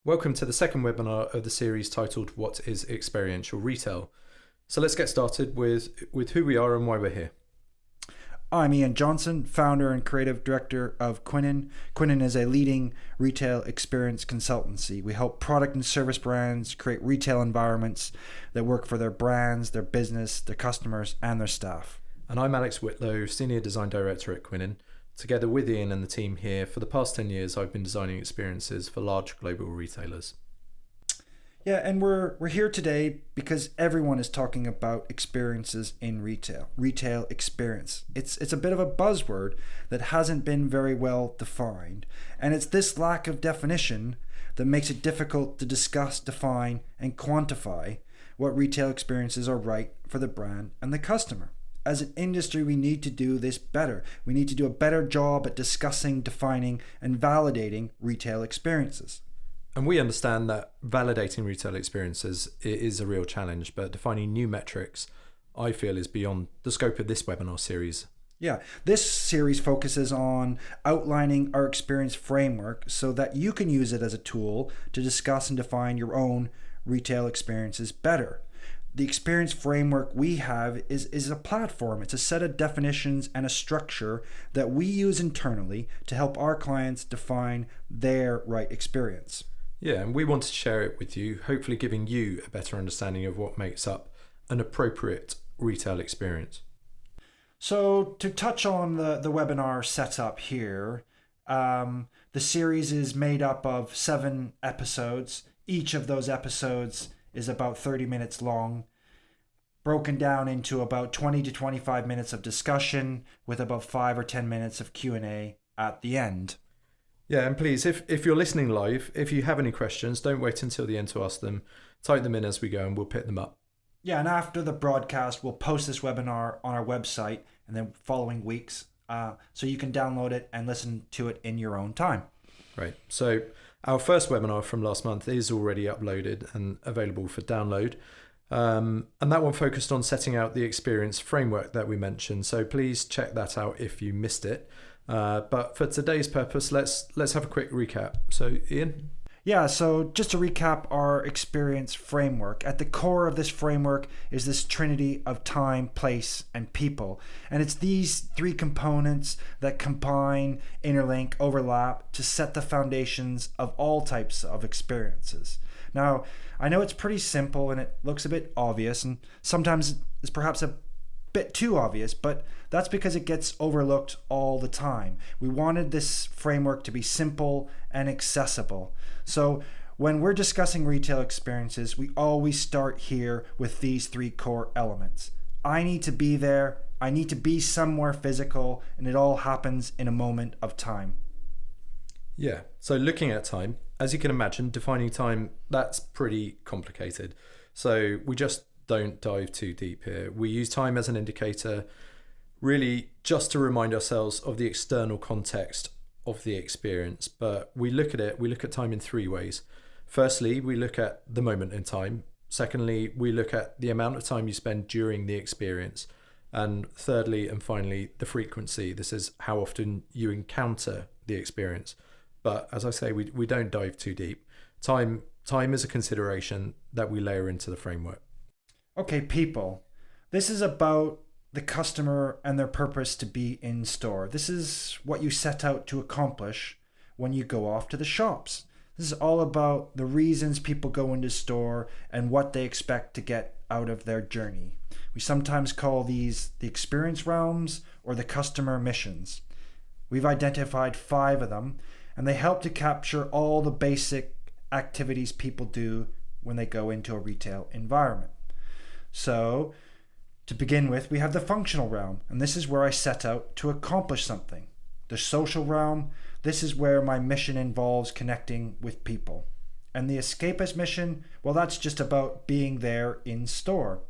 Welcome to the second webinar of the series titled What is Experiential Retail? So let's get started with who we are and why we're here. I'm Ian Johnson, founder and creative director of QUININE. QUININE is a leading retail experience consultancy. We help product and service brands create retail environments that work for their brands, their business, their customers, and their staff. And I'm Alex Whitlow, Senior Design Director at QUININE. Together with Ian and the team here, for the past 10 years, I've been designing experiences for large global retailers. Yeah, and we're here today because everyone is talking about experiences in retail experience. It's a bit of a buzzword that hasn't been very well defined, and it's this lack of definition that makes it difficult to discuss, define, and quantify what retail experiences are right for the brand and the customer. As an industry, we need to do this better. We need to do a better job at discussing, defining, and validating retail experiences. And we understand that validating retail experiences is a real challenge, but defining new metrics, I feel, is beyond the scope of this webinar series. Yeah, this series focuses on outlining our experience framework so that you can use it as a tool to discuss and define your own retail experiences better. The experience framework we have is a platform. It's a set of definitions and a structure that we use internally to help our clients define their right experience. Yeah, and we want to share it with you, hopefully giving you a better understanding of what makes up an appropriate retail experience. So to touch on the webinar setup here, the series is made up of 7 episodes. Each of those episodes is about 30 minutes long, broken down into about 20 to 25 minutes of discussion with about 5 or 10 minutes of Q&A at the end. Yeah, and please, if you're listening live, if you have any questions, don't wait until the end to ask them. Type them in as we go and we'll pick them up. Yeah, and after the broadcast, we'll post this webinar on our website and then following weeks, so you can download it and listen to it in your own time. Right, so our first webinar from last month is already uploaded and available for download. And that one focused on setting out the experience framework that we mentioned. So please check that out if you missed it. But for today's purpose, let's have a quick recap. So Ian? Yeah, so just to recap our experience framework, at the core of this framework is this trinity of time, place, and people. And it's these 3 components that combine, interlink, overlap to set the foundations of all types of experiences. Now, I know it's pretty simple and it looks a bit obvious, and sometimes it's perhaps a bit too obvious, but that's because it gets overlooked all the time. We wanted this framework to be simple and accessible. So when we're discussing retail experiences, we always start here with these 3 core elements. I need to be there, I need to be somewhere physical, and it all happens in a moment of time. Yeah, so looking at time, as you can imagine, defining time, that's pretty complicated. So we just don't dive too deep here. We use time as an indicator, really just to remind ourselves of the external context of the experience. But we look at time in 3 ways. Firstly, we look at the moment in time. Secondly, we look at the amount of time you spend during the experience. And thirdly, and finally, the frequency. This is how often you encounter the experience. But as I say, we don't dive too deep. Time is a consideration that we layer into the framework. Okay, people. This is about the customer and their purpose to be in store. This is what you set out to accomplish when you go off to the shops. This is all about the reasons people go into store and what they expect to get out of their journey. We sometimes call these the experience realms or the customer missions. We've identified 5 of them, and they help to capture all the basic activities people do when they go into a retail environment. So, to begin with, we have the functional realm, and this is where I set out to accomplish something. The social realm, this is where my mission involves connecting with people. And the escapist mission, well, that's just about being there in store.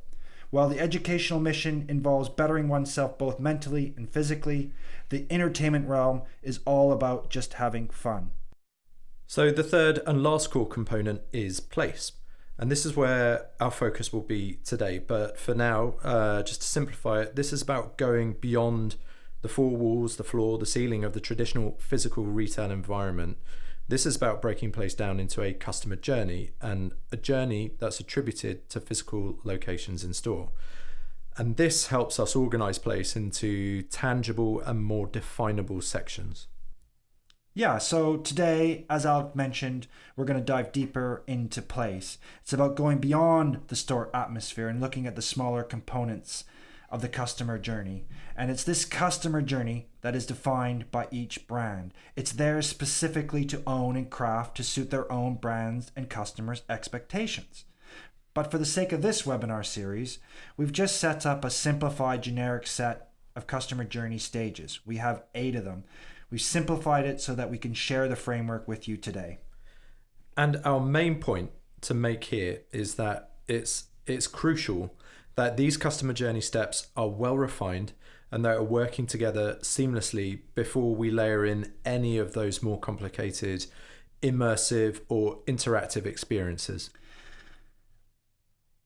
While the educational mission involves bettering oneself both mentally and physically, the entertainment realm is all about just having fun. So the third and last core component is place. And this is where our focus will be today. But for now, just to simplify it, this is about going beyond the 4 walls, the floor, the ceiling of the traditional physical retail environment This is about breaking place down into a customer journey, and a journey that's attributed to physical locations in store. And this helps us organize place into tangible and more definable sections. Yeah, so today, as Alec mentioned, we're going to dive deeper into place. It's about going beyond the store atmosphere and looking at the smaller components of the customer journey. And it's this customer journey that is defined by each brand. It's theirs specifically to own and craft to suit their own brands and customers' expectations. But for the sake of this webinar series, we've just set up a simplified generic set of customer journey stages. We have 8 of them. We've simplified it so that we can share the framework with you today. And our main point to make here is that it's crucial that these customer journey steps are well refined and they are working together seamlessly before we layer in any of those more complicated, immersive or interactive experiences.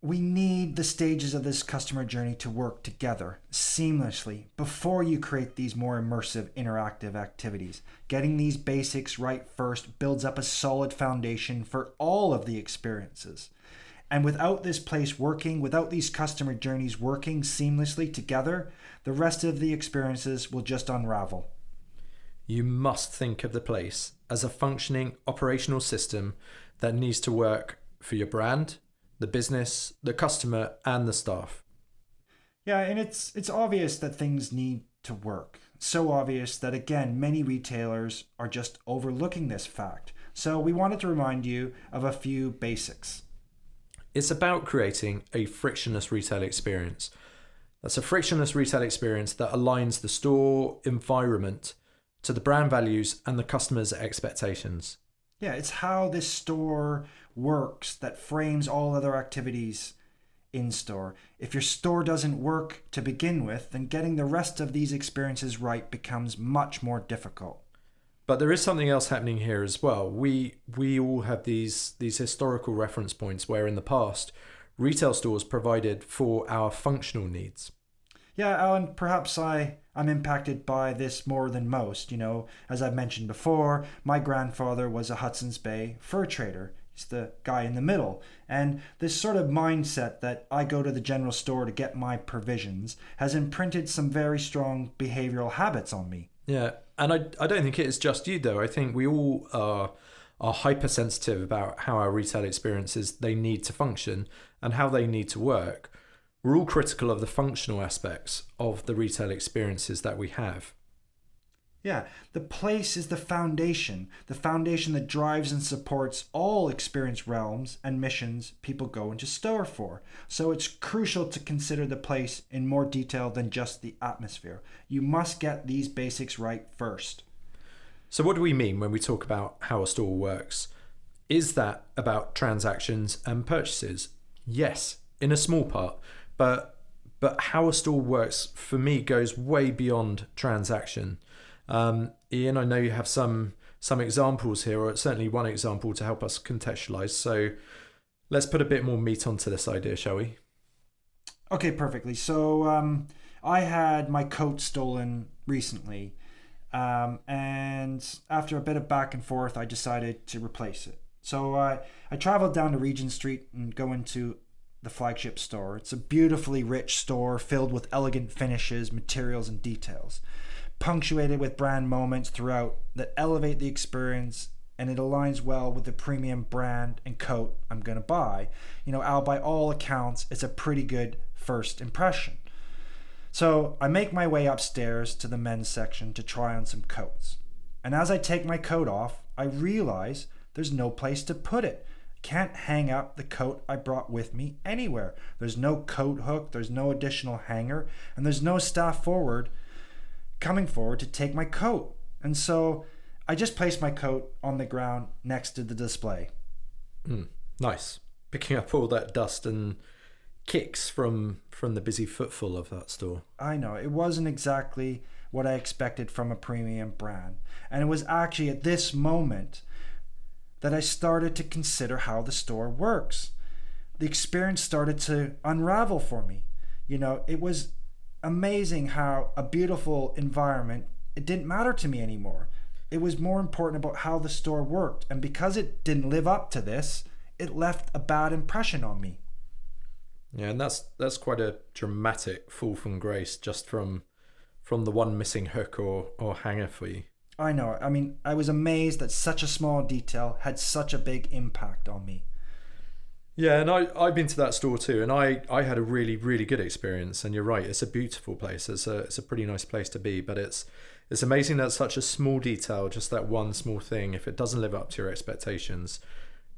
We need the stages of this customer journey to work together seamlessly before you create these more immersive, interactive activities. Getting these basics right first builds up a solid foundation for all of the experiences. And without this place working, without these customer journeys working seamlessly together, the rest of the experiences will just unravel. You must think of the place as a functioning operational system that needs to work for your brand, the business, the customer, and the staff. Yeah, and it's obvious that things need to work. So obvious that, again, many retailers are just overlooking this fact. So we wanted to remind you of a few basics. It's about creating a frictionless retail experience. That's a frictionless retail experience that aligns the store environment to the brand values and the customer's expectations. Yeah, it's how this store works that frames all other activities in store. If your store doesn't work to begin with, then getting the rest of these experiences right becomes much more difficult. But there is something else happening here as well. We all have these historical reference points where in the past, retail stores provided for our functional needs. Yeah, Alan, perhaps I'm impacted by this more than most. As I've mentioned before, my grandfather was a Hudson's Bay fur trader. He's the guy in the middle. And this sort of mindset that I go to the general store to get my provisions has imprinted some very strong behavioral habits on me. Yeah, and I don't think it is just you though. I think we all are hypersensitive about how our retail experiences, they need to function and how they need to work. We're all critical of the functional aspects of the retail experiences that we have. Yeah, the place is the foundation that drives and supports all experience realms and missions people go into store for. So it's crucial to consider the place in more detail than just the atmosphere. You must get these basics right first. So what do we mean when we talk about how a store works? Is that about transactions and purchases? Yes, in a small part, but how a store works for me goes way beyond transaction. Ian, I know you have some examples here, or certainly one example to help us contextualize. So let's put a bit more meat onto this idea, shall we? Okay, perfectly. So I had my coat stolen recently, and after a bit of back and forth, I decided to replace it. So I traveled down to Regent Street and go into the flagship store. It's a beautifully rich store filled with elegant finishes, materials, and details, punctuated with brand moments throughout that elevate the experience, and it aligns well with the premium brand and coat I'm going to buy. Al, by all accounts, it's a pretty good first impression. So I make my way upstairs to the men's section to try on some coats. And as I take my coat off, I realize there's no place to put it. Can't hang up the coat I brought with me anywhere. There's no coat hook, there's no additional hanger, and there's no staff coming forward to take my coat. And so I just placed my coat on the ground next to the display. Nice. Picking up all that dust and kicks from the busy footfall of that store. I know, it wasn't exactly what I expected from a premium brand. And it was actually at this moment that I started to consider how the store works. The experience started to unravel for me. It was amazing how a beautiful environment, it didn't matter to me anymore. It was more important about how the store worked. And because it didn't live up to this, it left a bad impression on me. Yeah, and that's quite a dramatic fall from grace just from the one missing hook or hanger for you. I know. I mean, I was amazed that such a small detail had such a big impact on me. Yeah, and I've been to that store too, and I had a really, really good experience. And you're right, it's a beautiful place. It's a pretty nice place to be, but it's amazing that such a small detail, just that one small thing, if it doesn't live up to your expectations,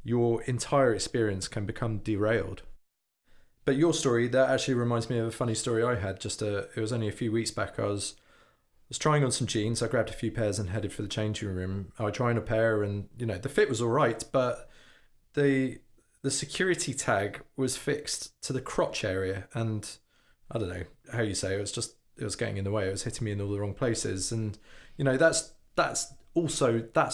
your entire experience can become derailed. But your story, that actually reminds me of a funny story I had. It was only a few weeks back. I was trying on some jeans. I grabbed a few pairs and headed for the changing room. I tried on a pair, and the fit was all right, but the security tag was fixed to the crotch area, and I don't know how you say it. It was getting in the way. It was hitting me in all the wrong places, and that's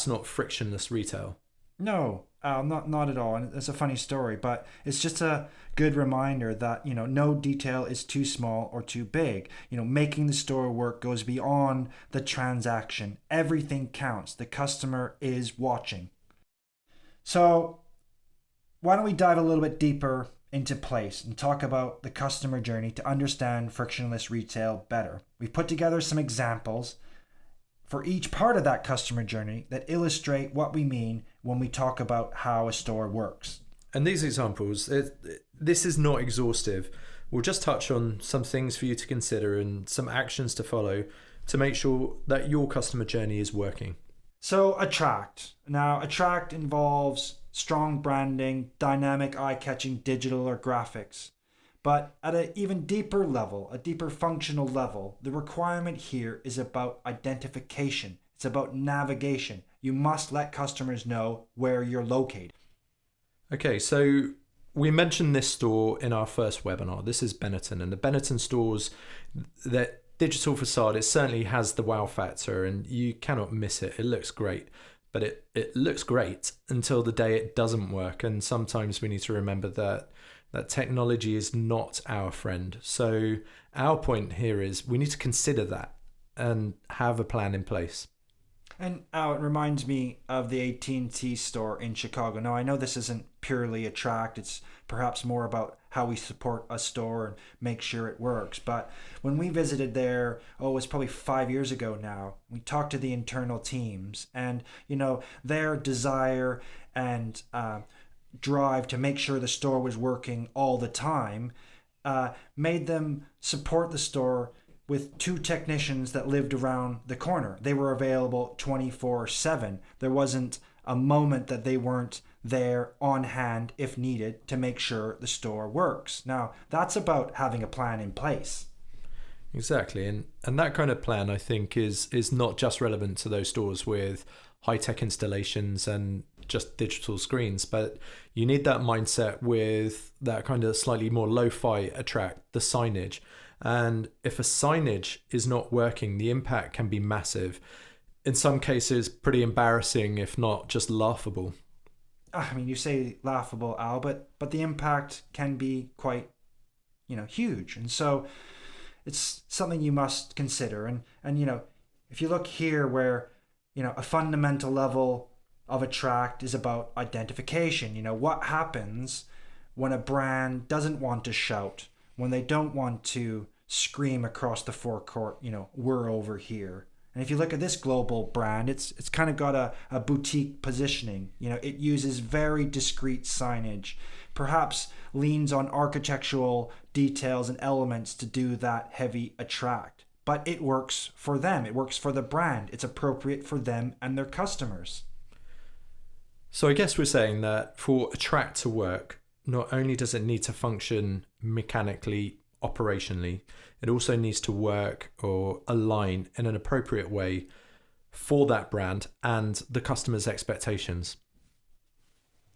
not frictionless retail. No, not at all. And it's a funny story, but it's just a good reminder that no detail is too small or too big. Making the store work goes beyond the transaction. Everything counts. The customer is watching. So why don't we dive a little bit deeper into place and talk about the customer journey to understand frictionless retail better? We've put together some examples for each part of that customer journey that illustrate what we mean when we talk about how a store works. And these examples, this is not exhaustive. We'll just touch on some things for you to consider and some actions to follow to make sure that your customer journey is working. So attract. Now, attract involves strong branding, dynamic eye-catching digital or graphics. But at an even deeper level, a deeper functional level, the requirement here is about identification. It's about navigation. You must let customers know where you're located. Okay, so we mentioned this store in our first webinar. This is Benetton, and the Benetton stores, that digital facade, it certainly has the wow factor, and you cannot miss it. It looks great, but it looks great until the day it doesn't work. And sometimes we need to remember that technology is not our friend. So our point here is we need to consider that and have a plan in place. And it reminds me of the AT&T store in Chicago. Now, I know this isn't purely attract. It's perhaps more about how we support a store and make sure it works. But when we visited there, it was probably 5 years ago now, we talked to the internal teams, and, their desire and drive to make sure the store was working all the time made them support the store with 2 technicians that lived around the corner. They were available 24/7. There wasn't a moment that they weren't there on hand if needed to make sure the store works. Now, that's about having a plan in place. Exactly. And that kind of plan, I think, is not just relevant to those stores with high-tech installations and just digital screens, but you need that mindset with that kind of slightly more lo-fi attract, the signage. And if a signage is not working, the impact can be massive. In some cases, pretty embarrassing, if not just laughable. I mean, you say laughable, Al, but the impact can be quite, huge. And so it's something you must consider. And if you look here where, a fundamental level of attract is about identification. What happens when a brand doesn't want to shout, when they don't want to scream across the forecourt, we're over here. And if you look at this global brand, it's kind of got a boutique positioning. It uses very discreet signage, perhaps leans on architectural details and elements to do that heavy attract. But it works for them. It works for the brand. It's appropriate for them and their customers. So I guess we're saying that for attract to work, not only does it need to function mechanically, operationally, it also needs to work or align in an appropriate way for that brand and the customer's expectations.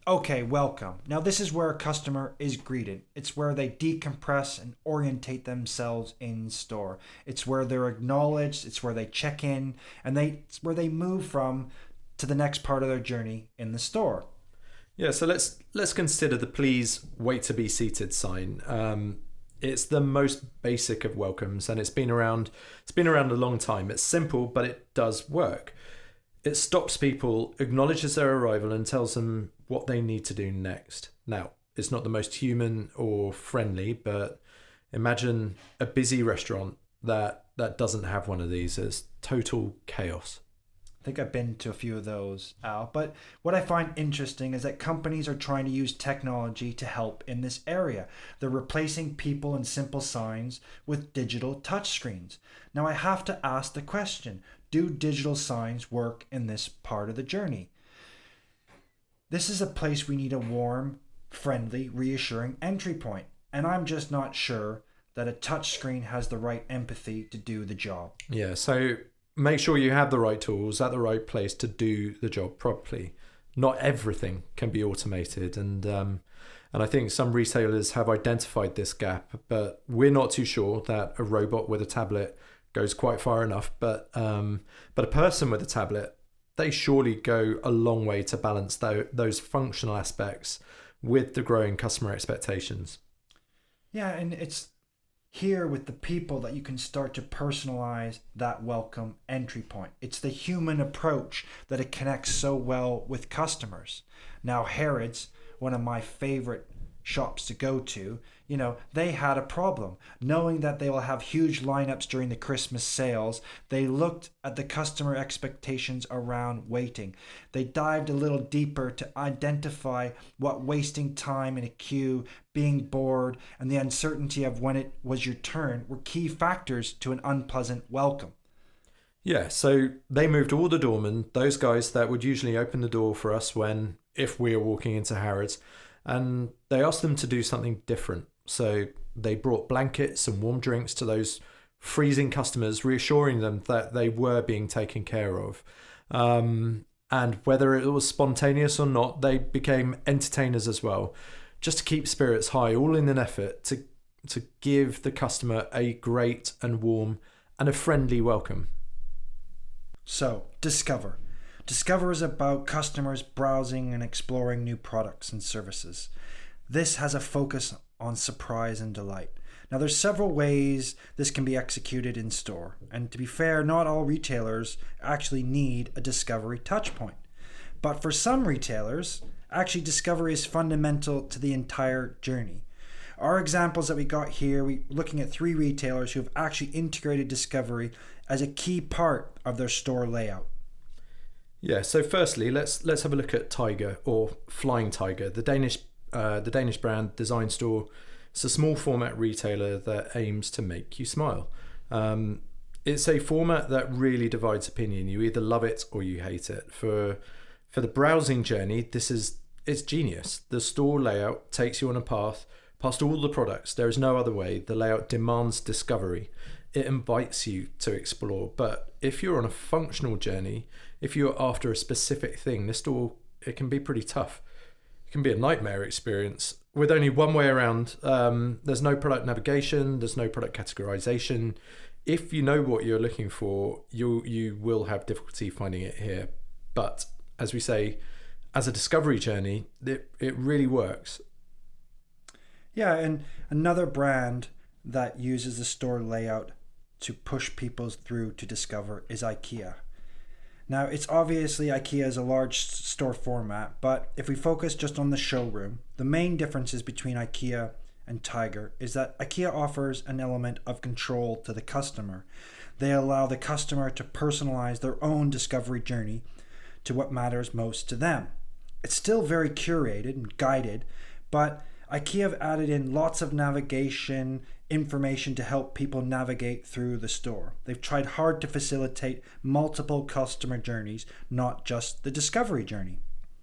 Okay, welcome. Now this is where a customer is greeted. It's where they decompress and orientate themselves in store. It's where they're acknowledged. It's where they check in, and it's where they move from to the next part of their journey in the store. Yeah, so let's consider the please wait to be seated sign. It's the most basic of welcomes, and it's been around a long time. It's simple, but it does work. It stops people, acknowledges their arrival, and tells them what they need to do next. Now, it's not the most human or friendly, but imagine a busy restaurant that doesn't have one of these. It's total chaos. I think I've been to a few of those, Al. But what I find interesting is that companies are trying to use technology to help in this area. They're replacing people and simple signs with digital touchscreens. Now, I have to ask the question, do digital signs work in this part of the journey? This is a place we need a warm, friendly, reassuring entry point. And I'm just not sure that a touchscreen has the right empathy to do the job. Yeah, so make sure you have the right tools at the right place to do the job properly. Not everything can be automated, and I think some retailers have identified this gap, but we're not too sure that a robot with a tablet goes quite far enough. But a person with a tablet, they surely go a long way to balance those functional aspects with the growing customer expectations. Yeah, and it's here with the people that you can start to personalize that welcome entry point. It's the human approach that it connects so well with customers. Now, Harrods, one of my favorite shops to go to, they had a problem. Knowing that they will have huge lineups during the Christmas sales, they looked at the customer expectations around waiting. They dived a little deeper to identify what wasting time in a queue, being bored, and the uncertainty of when it was your turn were key factors to an unpleasant welcome. Yeah, so they moved all the doormen, those guys that would usually open the door for us if we were walking into Harrods, and they asked them to do something different. So they brought blankets and warm drinks to those freezing customers, reassuring them that they were being taken care of. And whether it was spontaneous or not, they became entertainers as well, just to keep spirits high, all in an effort to give the customer a great and warm and a friendly welcome. So, Discover. Discover is about customers browsing and exploring new products and services. This has a focus on surprise and delight. Now, there's several ways this can be executed in store. And to be fair, not all retailers actually need a discovery touchpoint. But for some retailers, actually discovery is fundamental to the entire journey. Our examples that we got here, we're looking at 3 retailers who have actually integrated discovery as a key part of their store layout. Yeah, so firstly, let's have a look at Tiger, or Flying Tiger, the Danish brand design store. It's a small format retailer that aims to make you smile. It's a format that really divides opinion. You either love it or you hate it. For the browsing journey, it's genius. The store layout takes you on a path past all the products. There is no other way. The layout demands discovery. It invites you to explore. But if you're on a functional journey, if you're after a specific thing, this store, it can be pretty tough. It can be a nightmare experience with only one way around. There's no product navigation, there's no product categorization. If you know what you're looking for, you will have difficulty finding it here. But as we say, as a discovery journey, it really works. Yeah, and another brand that uses the store layout to push people through to discover is IKEA. Now, it's obviously IKEA is a large store format, but if we focus just on the showroom, the main differences between IKEA and Tiger is that IKEA offers an element of control to the customer. They allow the customer to personalize their own discovery journey to what matters most to them. It's still very curated and guided, but IKEA have added in lots of navigation information to help people navigate through the store. They've tried hard to facilitate multiple customer journeys, not just the discovery journey.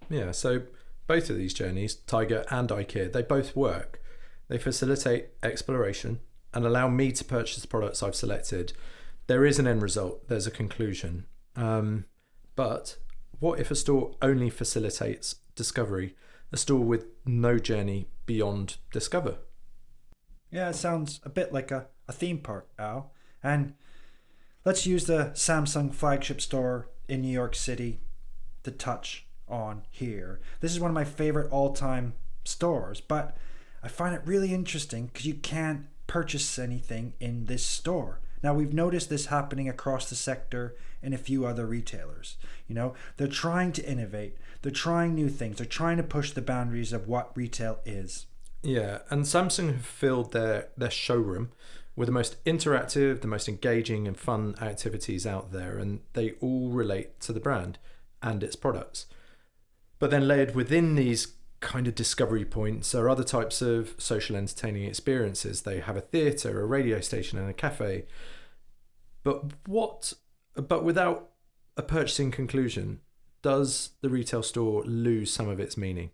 Yeah, so both of these journeys, Tiger and IKEA, they both work. They facilitate exploration and allow me to purchase the products I've selected. There is an end result, there's a conclusion. But what if a store only facilitates discovery? A store with no journey beyond discover? Yeah, it sounds a bit like a theme park, Al. And let's use the Samsung flagship store in New York City to touch on here. This is one of my favorite all-time stores, but I find it really interesting because you can't purchase anything in this store. Now, we've noticed this happening across the sector in a few other retailers. They're trying to innovate, they're trying new things, they're trying to push the boundaries of what retail is. Yeah, and Samsung have filled their showroom with the most interactive, the most engaging and fun activities out there, and they all relate to the brand and its products. But then layered within these kind of discovery points are other types of social entertaining experiences. They have a theatre, a radio station, and a cafe. But without a purchasing conclusion, does the retail store lose some of its meaning?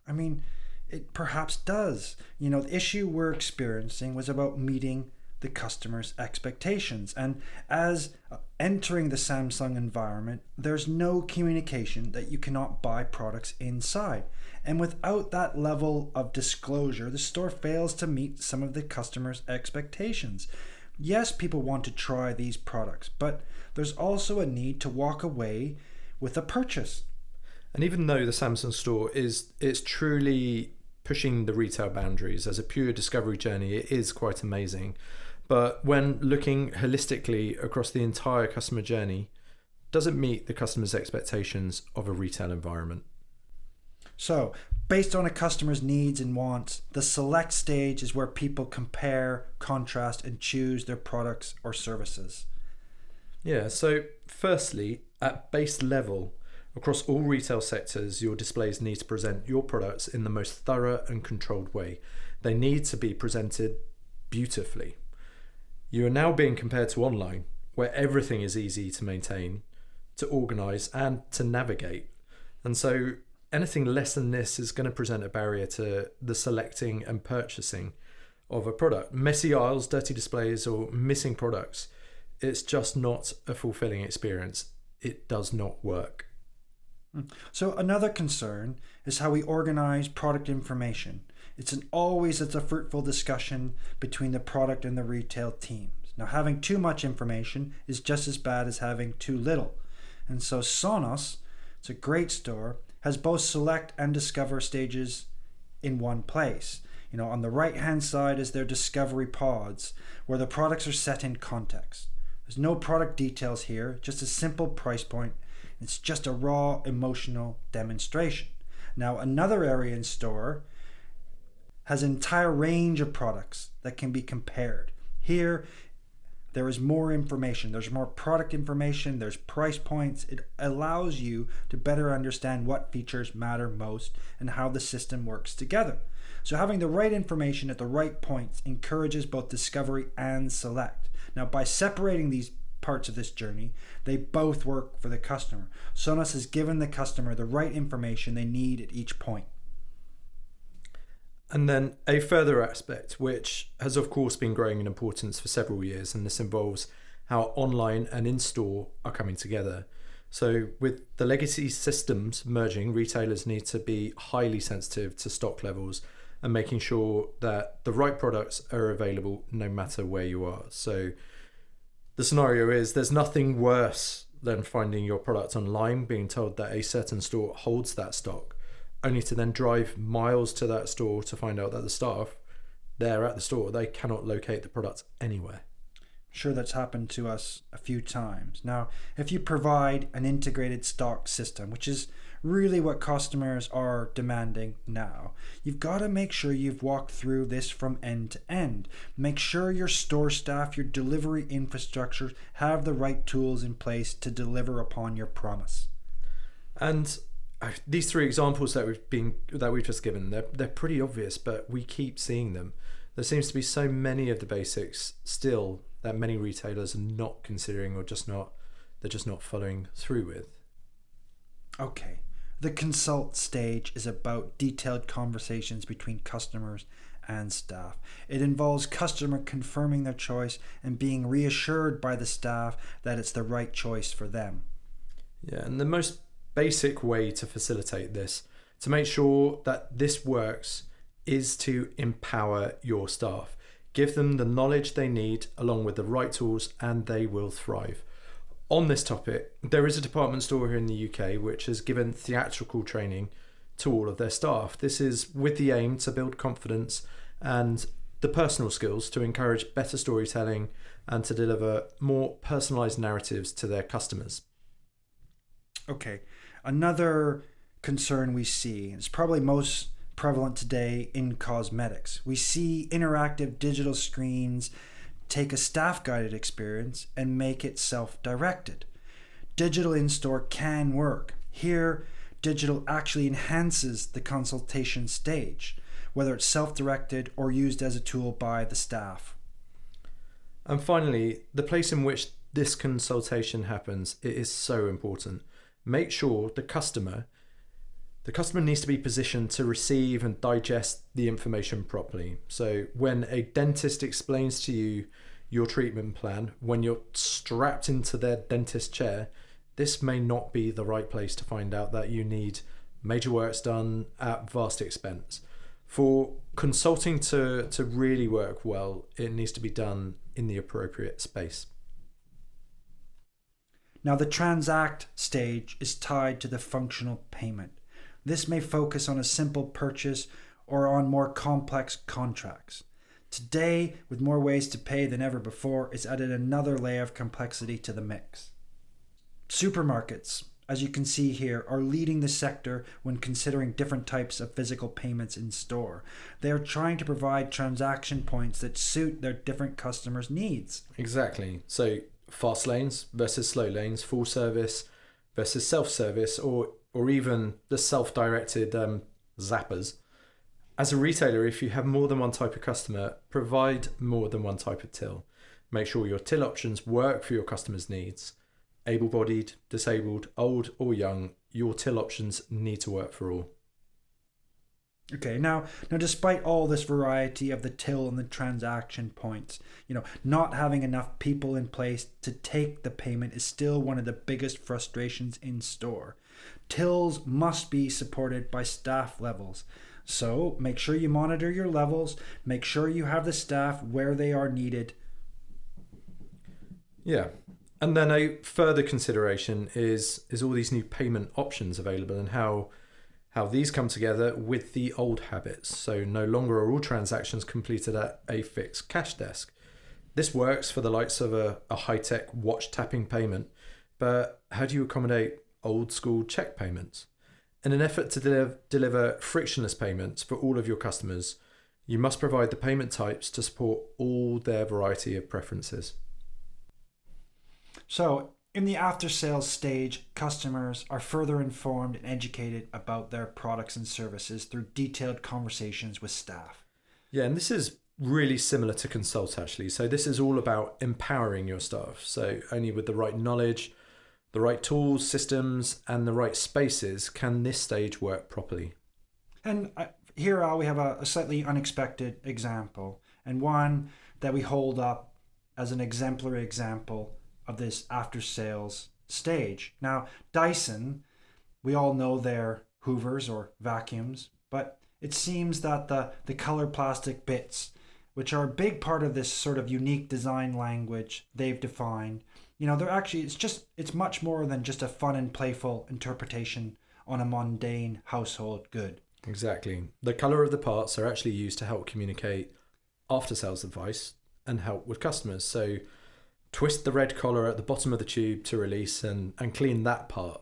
I mean, it perhaps does. The issue we're experiencing was about meeting the customer's expectations. And as entering the Samsung environment, there's no communication that you cannot buy products inside. And without that level of disclosure, the store fails to meet some of the customer's expectations. Yes, people want to try these products, but there's also a need to walk away with a purchase. And even though the Samsung store it's truly pushing the retail boundaries as a pure discovery journey, it is quite amazing. But when looking holistically across the entire customer journey, does it meet the customer's expectations of a retail environment? So, based on a customer's needs and wants, the select stage is where people compare, contrast, and choose their products or services. Yeah, so firstly, at base level, across all retail sectors, your displays need to present your products in the most thorough and controlled way. They need to be presented beautifully. You are now being compared to online, where everything is easy to maintain, to organise, and to navigate. And so anything less than this is going to present a barrier to the selecting and purchasing of a product. Messy aisles, dirty displays, or missing products, it's just not a fulfilling experience. It does not work. So another concern is how we organize product information. It's a fruitful discussion between the product and the retail teams. Now, having too much information is just as bad as having too little. And so Sonos, it's a great store, has both select and discover stages in one place. On the right hand side is their discovery pods, where the products are set in context. There's no product details here, just a simple price point. It's just a raw emotional demonstration. Now, another area in store has an entire range of products that can be compared. Here, there is more information. There's more product information. There's price points. It allows you to better understand what features matter most and how the system works together. So having the right information at the right points encourages both discovery and select. Now, by separating these parts of this journey, they both work for the customer. Sonos has given the customer the right information they need at each point. And then a further aspect, which has of course been growing in importance for several years, and this involves how online and in-store are coming together. So with the legacy systems merging, retailers need to be highly sensitive to stock levels and making sure that the right products are available no matter where you are. So the scenario is there's nothing worse than finding your product online, being told that a certain store holds that stock, only to then drive miles to that store to find out that the staff there at the store, they cannot locate the product anywhere. Sure, that's happened to us a few times. Now, if you provide an integrated stock system, which is really what customers are demanding now, you've got to make sure you've walked through this from end to end. Make sure your store staff, your delivery infrastructure have the right tools in place to deliver upon your promise. And these three examples that we've just given, they're pretty obvious, but we keep seeing them. There seems to be so many of the basics still that many retailers are not considering, or they're just not following through with. Okay, the consult stage is about detailed conversations between customers and staff. It involves customer confirming their choice and being reassured by the staff that it's the right choice for them. Yeah, and the most basic way to facilitate this, to make sure that this works, is to empower your staff. Give them the knowledge they need along with the right tools, and they will thrive. On this topic, there is a department store here in the UK which has given theatrical training to all of their staff. This is with the aim to build confidence and the personal skills to encourage better storytelling and to deliver more personalized narratives to their customers. Okay, another concern we see is probably most prevalent today in cosmetics. We see interactive digital screens take a staff guided experience and make it self directed. Digital in store can work. Here, digital actually enhances the consultation stage, whether it's self directed or used as a tool by the staff. And finally, the place in which this consultation happens, it is so important. Make sure the customer needs to be positioned to receive and digest the information properly. So when a dentist explains to you your treatment plan, when you're strapped into their dentist chair, this may not be the right place to find out that you need major works done at vast expense. For consulting to really work well, it needs to be done in the appropriate space. Now, the transact stage is tied to the functional payment. This may focus on a simple purchase or on more complex contracts. Today, with more ways to pay than ever before, it's added another layer of complexity to the mix. Supermarkets, as you can see here, are leading the sector when considering different types of physical payments in store. They are trying to provide transaction points that suit their different customers' needs. Exactly. So fast lanes versus slow lanes, full service versus self-service, or even the self-directed zappers. As a retailer, if you have more than one type of customer, provide more than one type of till. Make sure your till options work for your customers' needs. Able-bodied, disabled, old or young, your till options need to work for all. Okay, now despite all this variety of the till and the transaction points, not having enough people in place to take the payment is still one of the biggest frustrations in store. Tills must be supported by staff levels. So make sure you monitor your levels, make sure you have the staff where they are needed. Yeah. And then a further consideration is all these new payment options available and how these come together with the old habits. So no longer are all transactions completed at a fixed cash desk. This works for the likes of a high-tech watch tapping payment, but how do you accommodate old school check payments? In an effort to deliver frictionless payments for all of your customers, you must provide the payment types to support all their variety of preferences. So, in the after sales stage, customers are further informed and educated about their products and services through detailed conversations with staff. Yeah, and this is really similar to consult actually. So this is all about empowering your staff. So only with the right knowledge, the right tools, systems, and the right spaces can this stage work properly. And here we have a slightly unexpected example, and one that we hold up as an exemplary example of this after sales stage. Now, Dyson, we all know their hoovers or vacuums, but it seems that the color plastic bits, which are a big part of this sort of unique design language they've defined, they're actually, it's much more than just a fun and playful interpretation on a mundane household good. Exactly. The color of the parts are actually used to help communicate after sales advice and help with customers. So twist the red collar at the bottom of the tube to release and clean that part.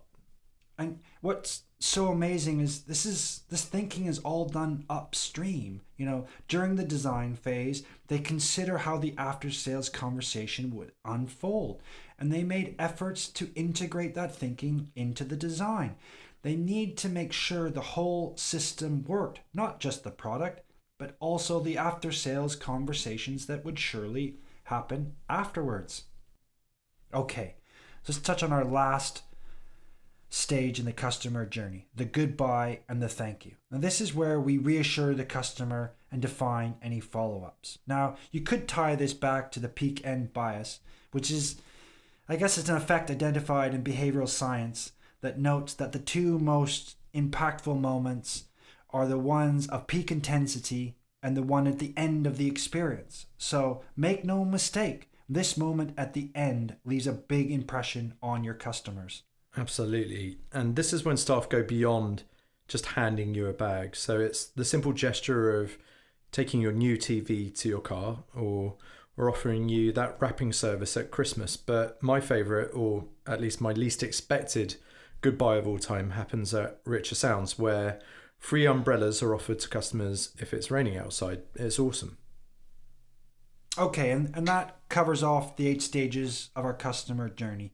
And what's so amazing is this thinking is all done upstream. During the design phase, they consider how the after sales conversation would unfold, and they made efforts to integrate that thinking into the design. They need to make sure the whole system worked, not just the product, but also the after sales conversations that would surely happen afterwards. Okay, let's touch on our last stage in the customer journey, the goodbye and the thank you. Now, this is where we reassure the customer and define any follow-ups. Now, you could tie this back to the peak end bias, which is, I guess it's an effect identified in behavioral science that notes that the two most impactful moments are the ones of peak intensity and the one at the end of the experience. So make no mistake, this moment at the end leaves a big impression on your customers. Absolutely. And this is when staff go beyond just handing you a bag. So it's the simple gesture of taking your new TV to your car, or offering you that wrapping service at Christmas. But my favourite, or at least my least expected goodbye of all time, happens at Richer Sounds, where free umbrellas are offered to customers if it's raining outside. It's awesome. Okay, and that covers off the 8 stages of our customer journey.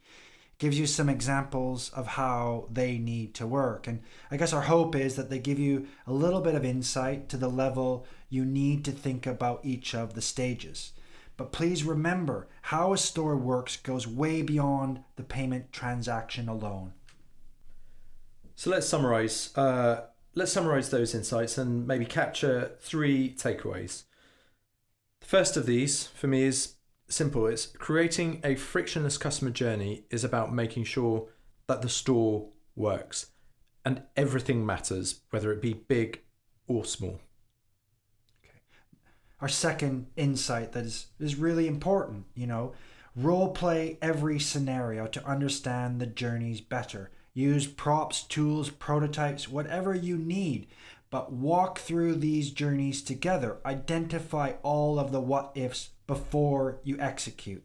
Gives you some examples of how they need to work. And I guess our hope is that they give you a little bit of insight to the level you need to think about each of the stages. But please remember, how a store works goes way beyond the payment transaction alone. So let's summarize. Let's summarize those insights and maybe capture 3 takeaways. The first of these, for me, is simple. It's creating a frictionless customer journey is about making sure that the store works and everything matters, whether it be big or small. Our second insight that is really important, role play every scenario to understand the journeys better. Use props, tools, prototypes, whatever you need, but walk through these journeys together. Identify all of the what ifs before you execute.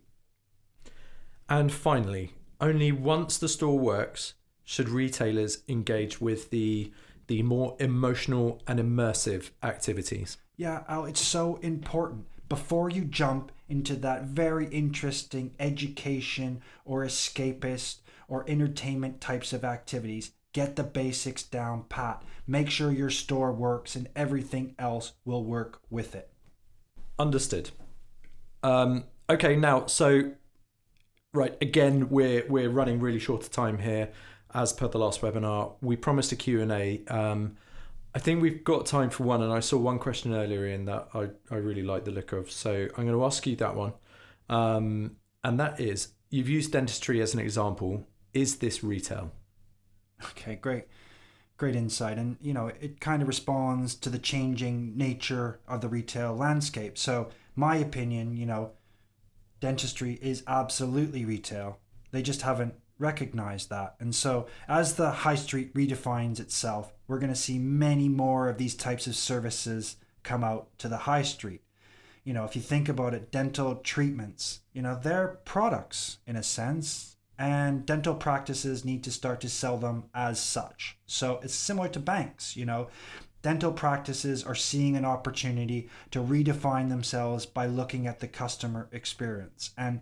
And finally, only once the store works should retailers engage with the more emotional and immersive activities. Yeah, Al, it's so important. Before you jump into that very interesting education or escapist or entertainment types of activities, get the basics down pat. Make sure your store works and everything else will work with it. Understood. Okay, now, so, right, again, we're running really short of time here, as per the last webinar. We promised a Q&A. I think we've got time for one, and I saw one question earlier in that I really like the look of. So I'm going to ask you that one. And that is, you've used dentistry as an example. Is this retail? Okay, great insight. And, it kind of responds to the changing nature of the retail landscape. So my opinion, dentistry is absolutely retail. They just haven't recognized that. And so as the high street redefines itself, we're going to see many more of these types of services come out to the high street. If you think about it, dental treatments, they're products in a sense, and dental practices need to start to sell them as such. So it's similar to banks. Dental practices are seeing an opportunity to redefine themselves by looking at the customer experience. And,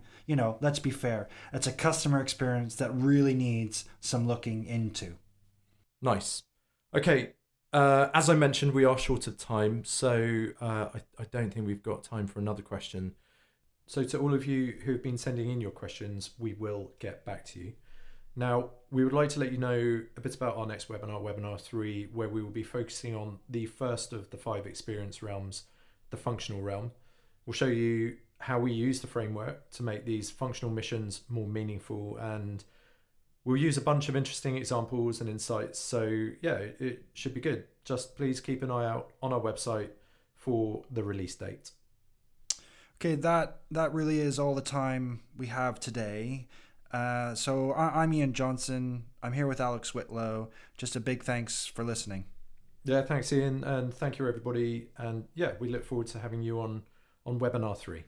let's be fair, it's a customer experience that really needs some looking into. Nice. Okay, as I mentioned, we are short of time, so I don't think we've got time for another question. So to all of you who have been sending in your questions, we will get back to you. Now, we would like to let you know a bit about our next webinar, Webinar 3, where we will be focusing on the first of the 5 experience realms, the functional realm. We'll show you how we use the framework to make these functional missions more meaningful, and we'll use a bunch of interesting examples and insights. So yeah, it should be good. Just please keep an eye out on our website for the release date. Okay, that really is all the time we have today. So I'm Ian Johnson. I'm here with Alex Whitlow. Just a big thanks for listening. Yeah, thanks, Ian, and thank you, everybody. And yeah, we look forward to having you on Webinar 3.